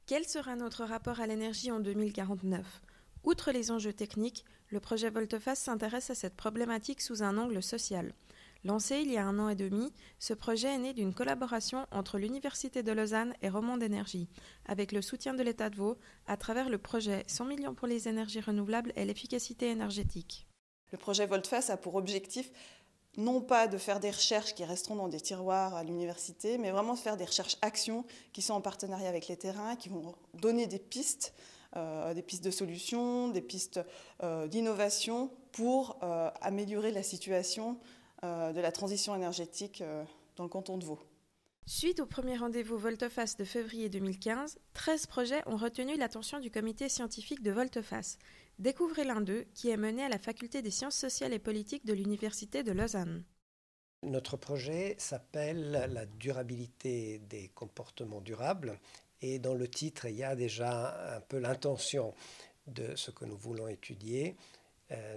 Quel sera notre rapport à l'énergie en 2049? Outre les enjeux techniques, le projet Volteface s'intéresse à cette problématique sous un angle social. Lancé il y a 1 an et demi, ce projet est né d'une collaboration entre l'Université de Lausanne et Romande Énergie, avec le soutien de l'État de Vaud, à travers le projet 100 millions pour les énergies renouvelables et l'efficacité énergétique. Le projet Volteface a pour objectif non pas de faire des recherches qui resteront dans des tiroirs à l'université, mais vraiment de faire des recherches-actions qui sont en partenariat avec les terrains, qui vont donner des pistes de solutions, des pistes d'innovation pour améliorer la situation de la transition énergétique dans le canton de Vaud. Suite au premier rendez-vous Volteface de février 2015, 13 projets ont retenu l'attention du comité scientifique de Volteface. Découvrez l'un d'eux, qui est mené à la faculté des sciences sociales et politiques de l'Université de Lausanne. Notre projet s'appelle la durabilité des comportements durables et dans le titre, il y a déjà un peu l'intention de ce que nous voulons étudier.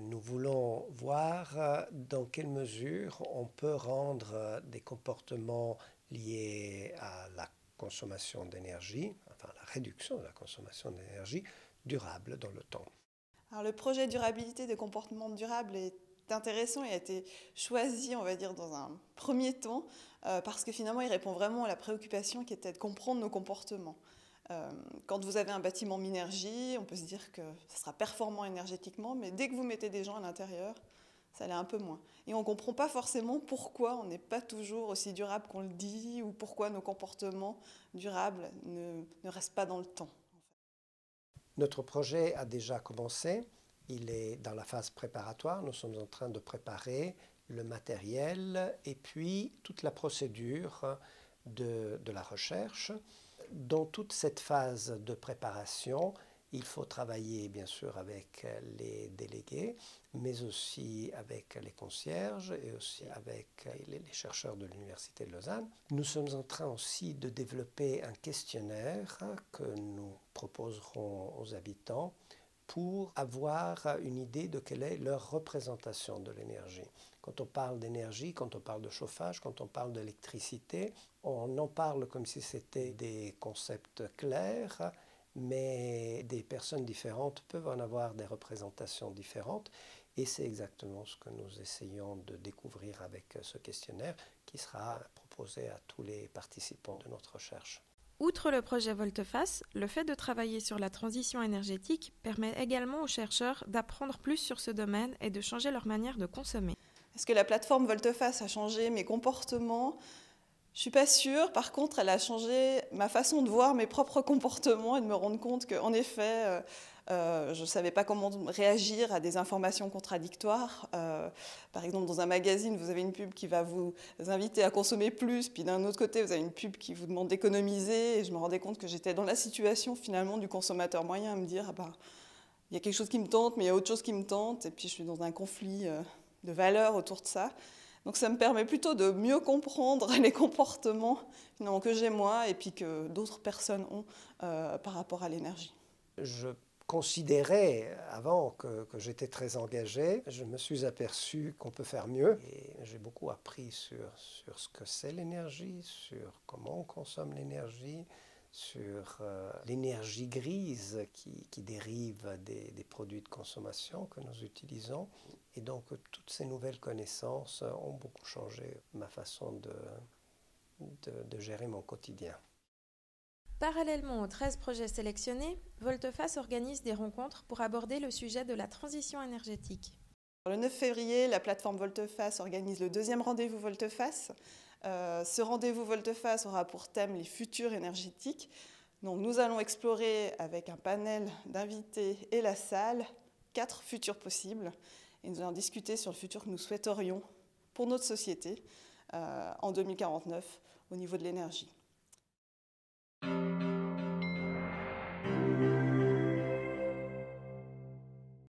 Nous voulons voir dans quelle mesure on peut rendre des comportements liés à la consommation d'énergie, enfin la réduction de la consommation d'énergie, durables dans le temps. Alors, le projet durabilité des comportements durables est intéressant et a été choisi, on va dire, dans un premier temps, parce que finalement, il répond vraiment à la préoccupation qui était de comprendre nos comportements. Quand vous avez un bâtiment Minergie, on peut se dire que ça sera performant énergétiquement, mais dès que vous mettez des gens à l'intérieur, ça l'est un peu moins. Et on ne comprend pas forcément pourquoi on n'est pas toujours aussi durable qu'on le dit, ou pourquoi nos comportements durables ne restent pas dans le temps. Notre projet a déjà commencé, il est dans la phase préparatoire, nous sommes en train de préparer le matériel et puis toute la procédure de la recherche. Dans toute cette phase de préparation, il faut travailler bien sûr avec les délégués, mais aussi avec les concierges et aussi avec les chercheurs de l'Université de Lausanne. Nous sommes en train aussi de développer un questionnaire que nous proposerons aux habitants pour avoir une idée de quelle est leur représentation de l'énergie. Quand on parle d'énergie, quand on parle de chauffage, quand on parle d'électricité, on en parle comme si c'était des concepts clairs, mais des personnes différentes peuvent en avoir des représentations différentes. Et c'est exactement ce que nous essayons de découvrir avec ce questionnaire qui sera proposé à tous les participants de notre recherche. Outre le projet Volteface, le fait de travailler sur la transition énergétique permet également aux chercheurs d'apprendre plus sur ce domaine et de changer leur manière de consommer. Est-ce que la plateforme Volteface a changé mes comportements ? Je ne suis pas sûre. Par contre, elle a changé ma façon de voir mes propres comportements et de me rendre compte qu'en effet, je ne savais pas comment réagir à des informations contradictoires. Par exemple, dans un magazine, vous avez une pub qui va vous inviter à consommer plus, puis d'un autre côté, vous avez une pub qui vous demande d'économiser. Et je me rendais compte que j'étais dans la situation finalement du consommateur moyen, à me dire il y a quelque chose qui me tente, mais il y a autre chose qui me tente. Et puis je suis dans un conflit de valeurs autour de ça. Donc ça me permet plutôt de mieux comprendre les comportements finalement, que j'ai moi et puis que d'autres personnes ont par rapport à l'énergie. Je considérais avant que j'étais très engagé, je me suis aperçu qu'on peut faire mieux et j'ai beaucoup appris sur ce que c'est l'énergie, sur comment on consomme l'énergie, sur l'énergie grise qui dérive des produits de consommation que nous utilisons. Et donc toutes ces nouvelles connaissances ont beaucoup changé ma façon de gérer mon quotidien. Parallèlement aux 13 projets sélectionnés, Volteface organise des rencontres pour aborder le sujet de la transition énergétique. Le 9 février, la plateforme Volteface organise le deuxième rendez-vous Volteface. Ce rendez-vous Volteface aura pour thème les futurs énergétiques. Donc, nous allons explorer avec un panel d'invités et la salle 4 futurs possibles. Et nous allons discuter sur le futur que nous souhaiterions pour notre société en 2049 au niveau de l'énergie.